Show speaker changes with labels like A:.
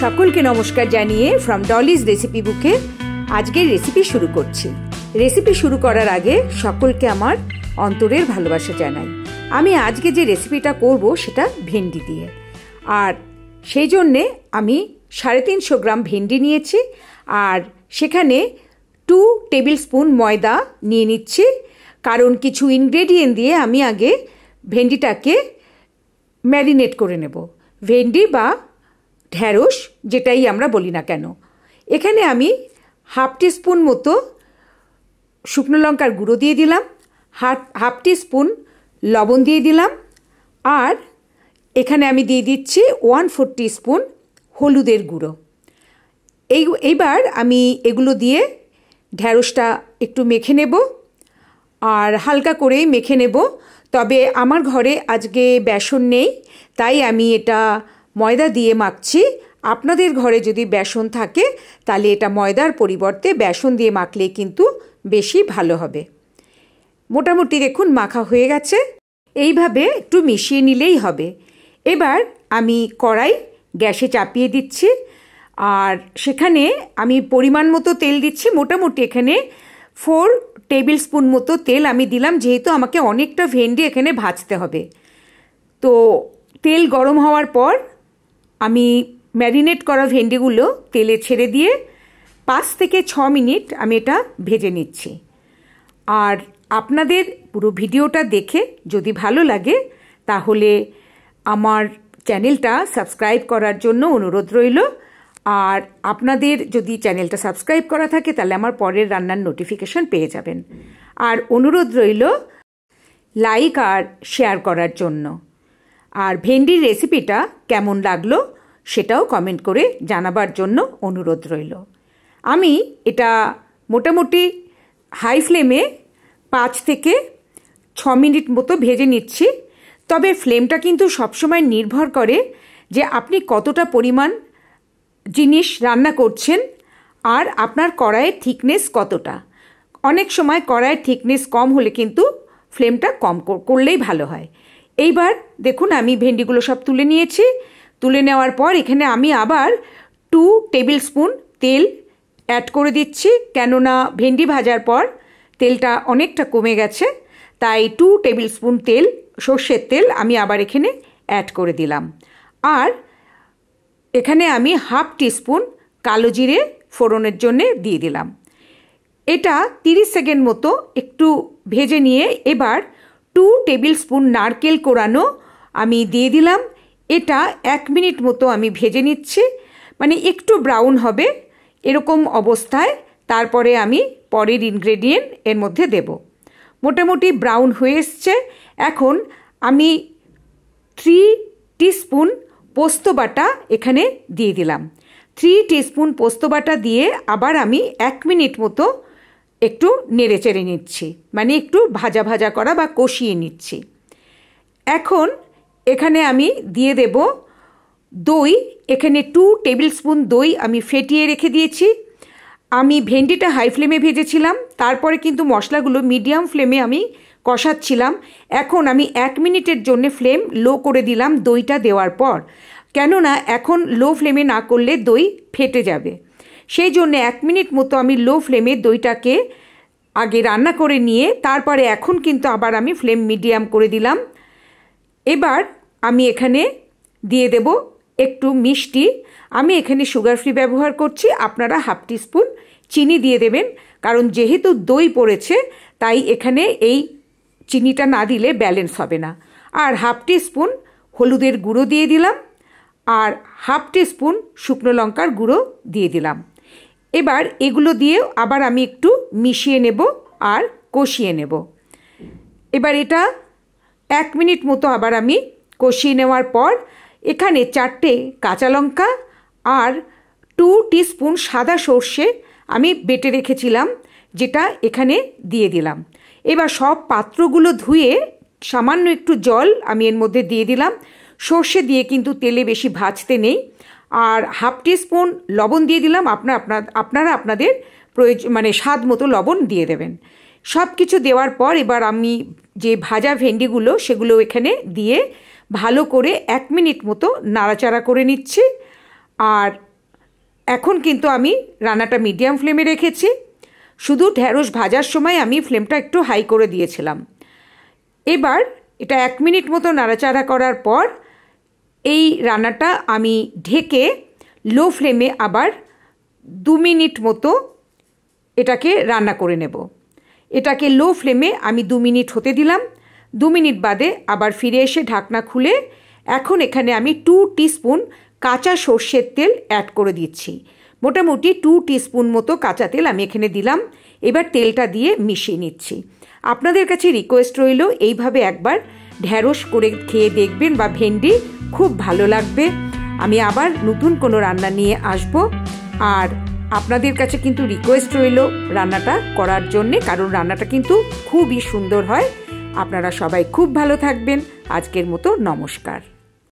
A: সকলকে নমস্কার জানিয়ে ফ্রম ডলিজ রেসিপি বুকে আজকের রেসিপি শুরু করছি। রেসিপি শুরু করার আগে সকলকে আমার অন্তরের ভালোবাসা জানাই। আমি আজকে যে রেসিপিটা করব সেটা ভেন্ডি দিয়ে, আর সেই জন্যে আমি 350 গ্রাম ভেন্ডি নিয়েছি, আর সেখানে 2 টেবিল স্পুন ময়দা নিয়ে নিচ্ছি, কারণ কিছু ইনগ্রেডিয়েন্ট দিয়ে আমি আগে ভেন্ডিটাকে ম্যারিনেট করে নেব। ভেন্ডি বা ঢ্যাঁড়স যেটাই আমরা বলি না কেন। এখানে আমি হাফ টিস্পুন মতো শুকনো লঙ্কার গুঁড়ো দিয়ে দিলাম, হাফ টিস্পুন লবণ দিয়ে দিলাম, আর এখানে আমি দিয়ে দিচ্ছি 1/4 টিস্পুন হলুদের গুঁড়ো। এইবার আমি এগুলো দিয়ে ঢ্যাঁড়সটা একটু মেখে নেব, আর হালকা করেই মেখে নেব। তবে আমার ঘরে আজকে বেসন নেই, তাই আমি এটা ময়দা দিয়ে মাখছি। আপনাদের ঘরে যদি বেসন থাকে তাহলে এটা ময়দার পরিবর্তে বেসন দিয়ে মাখলে কিন্তু বেশি ভালো হবে। মোটামুটি দেখুন মাখা হয়ে গেছে, এইভাবে একটু মিশিয়ে নিলেই হবে। এবার আমি কড়াই গ্যাসে চাপিয়ে দিচ্ছি, আর সেখানে আমি পরিমাণ মতো তেল দিচ্ছি। মোটামুটি এখানে 4 টেবিল স্পুন মতো তেল আমি দিলাম, যেহেতু আমাকে অনেকটা ভেন্ডি এখানে ভাজতে হবে। তো তেল গরম হওয়ার পর আমি ম্যারিনেট করা ভেন্ডিগুলো তেলে ছেড়ে দিয়ে 5 থেকে 6 মিনিট আমি এটা ভেজে নিচ্ছি। আর আপনাদের পুরো ভিডিওটা দেখে যদি ভালো লাগে তাহলে আমার চ্যানেলটা সাবস্ক্রাইব করার জন্য অনুরোধ রইল। আর আপনাদের যদি চ্যানেলটা সাবস্ক্রাইব করা থাকে তাহলে আমার পরের রান্নার নোটিফিকেশন পেয়ে যাবেন। আর অনুরোধ রইল লাইক আর শেয়ার করার জন্য। আর ভেন্ডির রেসিপিটা কেমন লাগলো সেটাও কমেন্ট করে জানাবার জন্য অনুরোধ রইল। আমি এটা মোটামুটি হাই ফ্লেমে 5 থেকে 6 মিনিট মতো ভেজে নিচ্ছি। তবে ফ্লেমটা কিন্তু সবসময় নির্ভর করে যে আপনি কতটা পরিমাণ জিনিস রান্না করছেন আর আপনার কড়াইয়ের থিকনেস কতটা। অনেক সময় কড়াইয়ের থিকনেস কম হলে কিন্তু ফ্লেমটা কম করলেই ভালো হয়। এইবার দেখুন আমি ভেন্ডিগুলো সব তুলে নিয়েছি। তুলে নেওয়ার পর এখানে আমি আবার 2 টেবিল স্পুন তেল অ্যাড করে দিচ্ছি, কেননা ভেন্ডি ভাজার পর তেলটা অনেকটা কমে গেছে, তাই 2 টেবিল স্পুন তেল, সর্ষের তেল আমি আবার এখানে অ্যাড করে দিলাম। আর এখানে আমি হাফ টিস্পুন কালো জিরে ফোড়নের জন্য দিয়ে দিলাম। এটা 30 সেকেন্ড মতো একটু ভেজে নিয়ে এবার 2 টেবিল স্পুন নারকেল কোড়ানো আমি দিয়ে দিলাম। এটা 1 মিনিট মতো আমি ভেজে নিচ্ছি, মানে একটু ব্রাউন হবে এরকম অবস্থায়। তারপরে আমি পরের ইনগ্রেডিয়েন্ট এর মধ্যে দেব। মোটামুটি ব্রাউন হয়ে এসছে। এখন আমি 3 টিস্পুন পোস্ত বাটা এখানে দিয়ে দিলাম। 3 টিস্পুন পোস্ত বাটা দিয়ে আবার আমি 1 মিনিট মতো একটু নেড়ে চেড়ে নিচ্ছি, মানে একটু ভাজা ভাজা করা বা কষিয়ে নিচ্ছি। এখন এখানে আমি দিয়ে দেব দই। এখানে 2 টেবিল স্পুন দই আমি ফেটিয়ে রেখে দিয়েছি। আমি ভেন্ডিটা হাই ফ্লেমে ভেজেছিলাম, তারপরে কিন্তু মশলাগুলো মিডিয়াম ফ্লেমে আমি কষাচ্ছিলাম। এখন আমি 1 মিনিটের জন্য ফ্লেম লো করে দিলাম দইটা দেওয়ার পর, কেননা এখন লো ফ্লেমে না করলে দই ফেটে যাবে। সেই জন্য 1 মিনিট মতো আমি লো ফ্লেমে দইটাকে আগে রান্না করে নিয়ে তারপরে এখন কিন্তু আবার আমি ফ্লেম মিডিয়াম করে দিলাম। এবার আমি এখানে দিয়ে দেব একটু মিষ্টি। আমি এখানে সুগার ফ্রি ব্যবহার করছি, আপনারা হাফ টিস্পুন চিনি দিয়ে দেবেন, কারণ যেহেতু দই পড়েছে তাই এখানে এই চিনিটা না দিলে ব্যালেন্স হবে না। আর হাফ টিস্পুন হলুদের গুঁড়ো দিয়ে দিলাম, আর হাফ টিস্পুন শুকনো লঙ্কার গুঁড়ো দিয়ে দিলাম। এবার এগুলো দিয়ে আবার আমি একটু মিশিয়ে নেব আর কষিয়ে নেব। এবার এটা 1 মিনিট মতো আবার আমি কষিয়ে নেওয়ার পর এখানে 4টে কাঁচা লঙ্কা আর 2 টিস্পুন সাদা সর্ষে আমি বেটে রেখেছিলাম, যেটা এখানে দিয়ে দিলাম। এবার সব পাত্রগুলো ধুয়ে সামান্য একটু জল আমি এর মধ্যে দিয়ে দিলাম। সর্ষে দিয়ে কিন্তু তেলে বেশি ভাজতে নেই। আর হাফ টিস্পুন লবণ দিয়ে দিলাম। আপনারা আপনাদের প্রয়োজন মানে স্বাদ মতো লবণ দিয়ে দেবেন। সব কিছু দেওয়ার পর এবার আমি যে ভাজা ভেন্ডিগুলো সেগুলো এখানে দিয়ে ভালো করে 1 মিনিট মতো নাড়াচাড়া করে নিচ্ছি। আর এখন কিন্তু আমি রান্নাটা মিডিয়াম ফ্লেমে রেখেছি। শুধু ঢ্যাঁড়স ভাজার সময় আমি ফ্লেমটা একটু হাই করে দিয়েছিলাম। এবার এটা 1 মিনিট মতো নাড়াচাড়া করার পর এই রান্নাটা আমি ঢেকে লো ফ্লেমে আবার 2 মিনিট মতো এটাকে রান্না করে নেব। এটাকে লো ফ্লেমে আমি 2 মিনিট হতে দিলাম। 2 মিনিট বাদে আবার ফিরে এসে ঢাকনা খুলে এখন এখানে আমি 2 টিস্পুন কাঁচা সর্ষের তেল অ্যাড করে দিচ্ছি। মোটামুটি 2 টিস্পুন মতো কাঁচা তেল আমি এখানে দিলাম। এবার তেলটা দিয়ে মিশিয়ে নিচ্ছি। আপনাদের কাছে রিকোয়েস্ট রইল এইভাবে একবার ঢ্যাঁড়স করে খেয়ে দেখবেন বা ভেন্ডি, খুব ভালো লাগবে। আমি আবার নতুন কোনো রান্না নিয়ে আসব। আর আপনাদের কাছে কিন্তু রিকোয়েস্ট রইল রান্নাটা করার জন্যে, কারণ রান্নাটা কিন্তু খুবই সুন্দর হয়। আপনারা সবাই খুব ভালো থাকবেন। আজকের মতো নমস্কার।